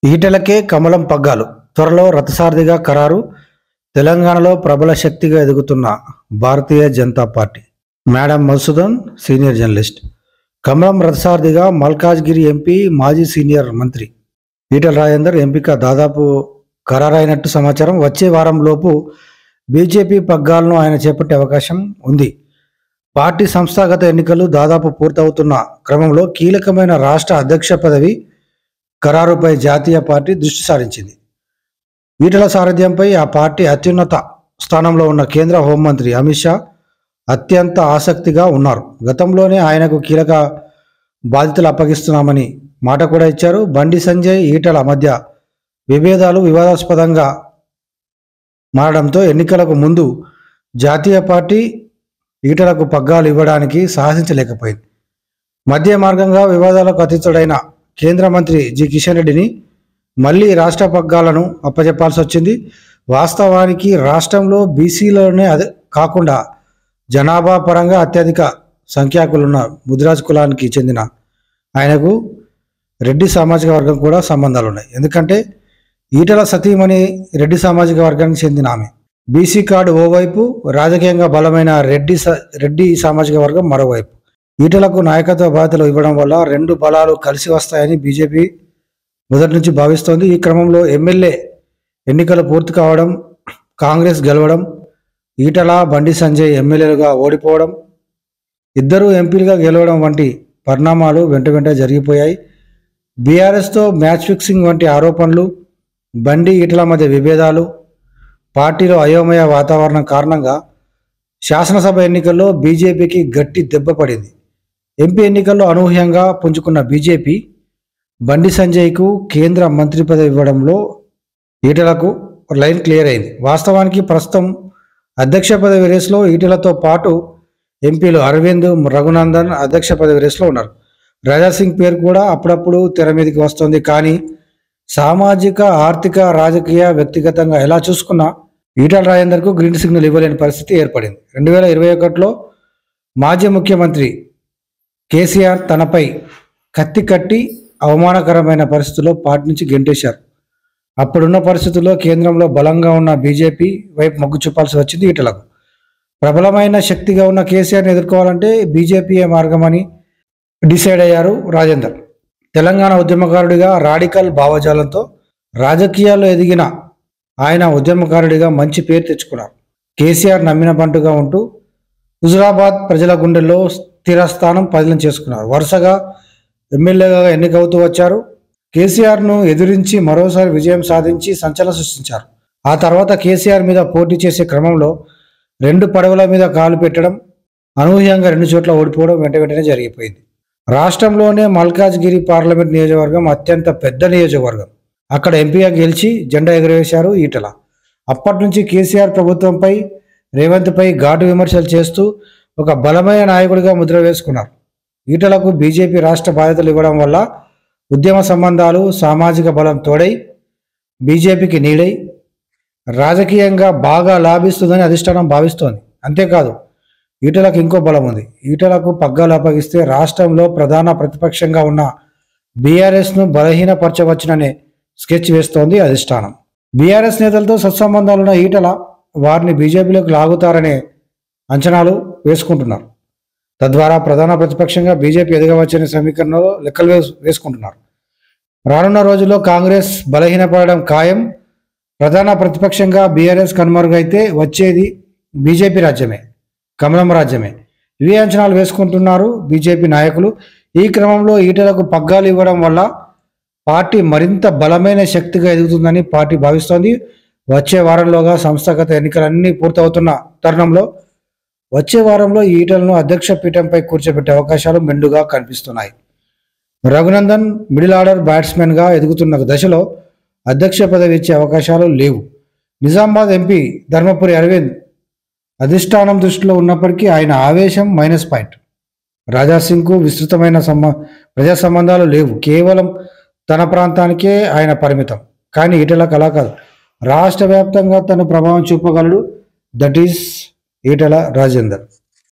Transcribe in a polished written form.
ఈటెలకే కమలం పగ్గాలు, త్వరలో రథసారథిగా ఖరారు. తెలంగాణలో ప్రబల శక్తిగా ఎదుగుతున్న Bharatiya Janata party. Madam Madhusudan, senior journalist. కమలం రథసారథిగా మల్కాజ్గిరి ఎంపీ, మాజీ సీనియర్ మంత్రి ఈటెల రాజేందర్ ఎంపిక దాదాపు ఖరారైనట్టు సమాచారం. వచ్చే వారంలోపు బీజేపీ పగ్గాలను ఆయన చేపట్టే అవకాశం ఉంది. పార్టీ సంస్థాగత ఎన్నికలు దాదాపు పూర్తవుతున్న క్రమంలో కీలకమైన రాష్ట్ర అధ్యక్ష పదవి ఖరారుపై జాతీయ పార్టీ దృష్టి సారించింది. ఈటెల సారథ్యంపై ఆ పార్టీ అత్యున్నత స్థానంలో ఉన్న కేంద్ర హోంమంత్రి అమిత్ షా అత్యంత ఆసక్తిగా ఉన్నారు. గతంలోనే ఆయనకు కీలక బాధ్యతలు అప్పగిస్తున్నామని మాట కూడా ఇచ్చారు. బండి సంజయ్, ఈటెల మధ్య విభేదాలు వివాదాస్పదంగా మారడంతో ఎన్నికలకు ముందు జాతీయ పార్టీ ఈటెలకు పగ్గాలు ఇవ్వడానికి సాహసించలేకపోయింది. మధ్య మార్గంగా వివాదాలకు అతీతుడైన కేంద్ర మంత్రి జి కిషన్ రెడ్డిని మళ్లీ రాష్ట్ర పగ్గాలను అప్పచెప్పాల్సి వచ్చింది. వాస్తవానికి రాష్ట్రంలో బీసీలోనే కాకుండా జనాభా పరంగా అత్యధిక సంఖ్యాకులున్న ముదిరాజ్ కులానికి చెందిన ఆయనకు రెడ్డి సామాజిక వర్గం కూడా సంబంధాలు ఉన్నాయి. ఎందుకంటే ఈటెల సతీమణి రెడ్డి సామాజిక వర్గానికి చెందిన ఆమె. బీసీ కార్డు ఓవైపు, రాజకీయంగా బలమైన రెడ్డి సామాజిక వర్గం మరోవైపు. ఈటెలకు నాయకత్వ బాధ్యతలు ఇవ్వడం వల్ల రెండు బలాలు కలిసి వస్తాయని బీజేపీ మొదటి నుంచి భావిస్తోంది. ఈ క్రమంలో ఎమ్మెల్యే ఎన్నికలు పూర్తి కావడం, కాంగ్రెస్ గెలవడం, ఈటెల, బండి సంజయ్ ఎమ్మెల్యేలుగా ఓడిపోవడం, ఇద్దరు ఎంపీలుగా గెలవడం వంటి పరిణామాలు వెంట జరిగిపోయాయి. బీఆర్ఎస్తో మ్యాచ్ ఫిక్సింగ్ వంటి ఆరోపణలు, బండి ఈటెల మధ్య విభేదాలు, పార్టీలో అయోమయ వాతావరణం కారణంగా శాసనసభ ఎన్నికల్లో బీజేపీకి గట్టి దెబ్బ పడింది. ఎంపీ ఎన్నికల్లో అనూహ్యంగా పుంజుకున్న బీజేపీ బండి సంజయ్కు కేంద్ర మంత్రి పదవి ఇవ్వడంలో ఈటెలకు లైన్ క్లియర్ అయింది. వాస్తవానికి ప్రస్తుతం అధ్యక్ష పదవి రేసులో ఈటెలతో పాటు ఎంపీలు అరవింద్, రఘునందన్ అధ్యక్ష పదవి రేసులో ఉన్నారు. రాజాసింగ్ పేరు కూడా అప్పుడప్పుడు తెర మీదకి వస్తుంది. కానీ సామాజిక, ఆర్థిక, రాజకీయ, వ్యక్తిగతంగా ఎలా చూసుకున్నా ఈటెల రాజేందర్కు గ్రీన్ సిగ్నల్ ఇవ్వలేని పరిస్థితి ఏర్పడింది. 2021లో మాజీ ముఖ్యమంత్రి కేసీఆర్ తనపై కత్తి కట్టి అవమానకరమైన పరిస్థితుల్లో పార్టీ నుంచి గెంటేశారు. అప్పుడున్న పరిస్థితుల్లో కేంద్రంలో బలంగా ఉన్న బీజేపీ వైపు మొగ్గు చూపాల్సి వచ్చింది ఈటెలకు. ప్రబలమైన శక్తిగా ఉన్న కేసీఆర్ని ఎదుర్కోవాలంటే బీజేపీయే మార్గమని డిసైడ్ అయ్యారు రాజేందర్. తెలంగాణ ఉద్యమకారుడిగా రాడికల్ భావజాలంతో రాజకీయాల్లో ఎదిగిన ఆయన ఉద్యమకారుడిగా మంచి పేరు తెచ్చుకున్నారు. కేసీఆర్ నమ్మిన బంటుగా ఉంటూ హుజురాబాద్ ప్రజల గుండెల్లో స్థిర స్థానం పదిలం చేసుకున్నారు. వరుసగా ఎమ్మెల్యేగా ఎన్నికవుతూ వచ్చారు. కేసీఆర్ను ఎదిరించి మరోసారి విజయం సాధించి సంచలనం సృష్టించారు. ఆ తర్వాత కేసీఆర్ మీద పోటీ చేసే క్రమంలో రెండు పడవల మీద కాలు పెట్టడం, అనూహ్యంగా 2 చోట్ల ఓడిపోవడం వెంటనే జరిగిపోయింది. రాష్ట్రంలోనే మల్కాజ్గిరి పార్లమెంట్ నియోజకవర్గం అత్యంత పెద్ద నియోజకవర్గం. అక్కడ ఎంపీగా గెలిచి జెండా ఎగురవేశారు ఈటెల. అప్పటి నుంచి కేసీఆర్ ప్రభుత్వంపై, రేవంత్పై ఘాటు విమర్శలు చేస్తూ ఒక బలమైన నాయకుడిగా ముద్ర వేసుకున్నారు. ఈటెలకు బీజేపీ రాష్ట్ర బాధ్యతలు ఇవ్వడం వల్ల ఉద్యమ సంబంధాలు, సామాజిక బలం తోడై బీజేపీకి నీడై రాజకీయంగా బాగా లాభిస్తుందని అధిష్టానం భావిస్తోంది. అంతేకాదు ఈటెలకు ఇంకో బలం ఉంది. ఈటెలకు పగ్గాలు అప్పగిస్తే రాష్ట్రంలో ప్రధాన ప్రతిపక్షంగా ఉన్న బీఆర్ఎస్ను బలహీనపరచవచ్చుననే స్కెచ్ వేస్తోంది అధిష్టానం. బీఆర్ఎస్ నేతలతో సత్సంబంధాలున్న ఈటెల వారిని బీజేపీలోకి లాగుతారనే అంచనాలు వేసుకుంటున్నారు. తద్వారా ప్రధాన ప్రతిపక్షంగా బీజేపీ ఎదగవచ్చనే సమీకరణలో లెక్కలు వేసుకుంటున్నారు. రానున్న రోజుల్లో కాంగ్రెస్ బలహీనపడడం ఖాయం. ప్రధాన ప్రతిపక్షంగా బీఆర్ఎస్ కనుమరుగైతే వచ్చేది బీజేపీ రాజ్యమే, కమలం రాజ్యమే. ఇవే అంచనాలు వేసుకుంటున్నారు బీజేపీ నాయకులు. ఈ క్రమంలో ఈటెలకు పగ్గాలు ఇవ్వడం వల్ల పార్టీ మరింత బలమైన శక్తిగా ఎదుగుతుందని పార్టీ భావిస్తోంది. వచ్చే వారంలోగా సంస్థాగత ఎన్నికలన్నీ పూర్తవుతున్న తరుణంలో వచ్చే వారంలో ఈటెలను అధ్యక్ష పీఠంపై కూర్చోబెట్టే అవకాశాలు మెండుగా కనిపిస్తున్నాయి. రఘునందన్ మిడిల్ ఆర్డర్ బ్యాట్స్మెన్గా ఎదుగుతున్న దశలో అధ్యక్ష పదవి ఇచ్చే అవకాశాలు లేవు. నిజామాబాద్ ఎంపీ ధర్మపురి అరవింద్ అధిష్టానం దృష్టిలో ఉన్నప్పటికీ ఆయన ఆవేశం మైనస్ పాయింట్. రాజాసింగ్కు విస్తృతమైన ప్రజా సంబంధాలు లేవు. కేవలం తన ప్రాంతానికే ఆయన పరిమితం. కానీ ఈటెలకు అలా కాదు, రాష్ట్ర వ్యాప్తంగా తన ప్రభావం చూపగలడు. That is Etela Rajender.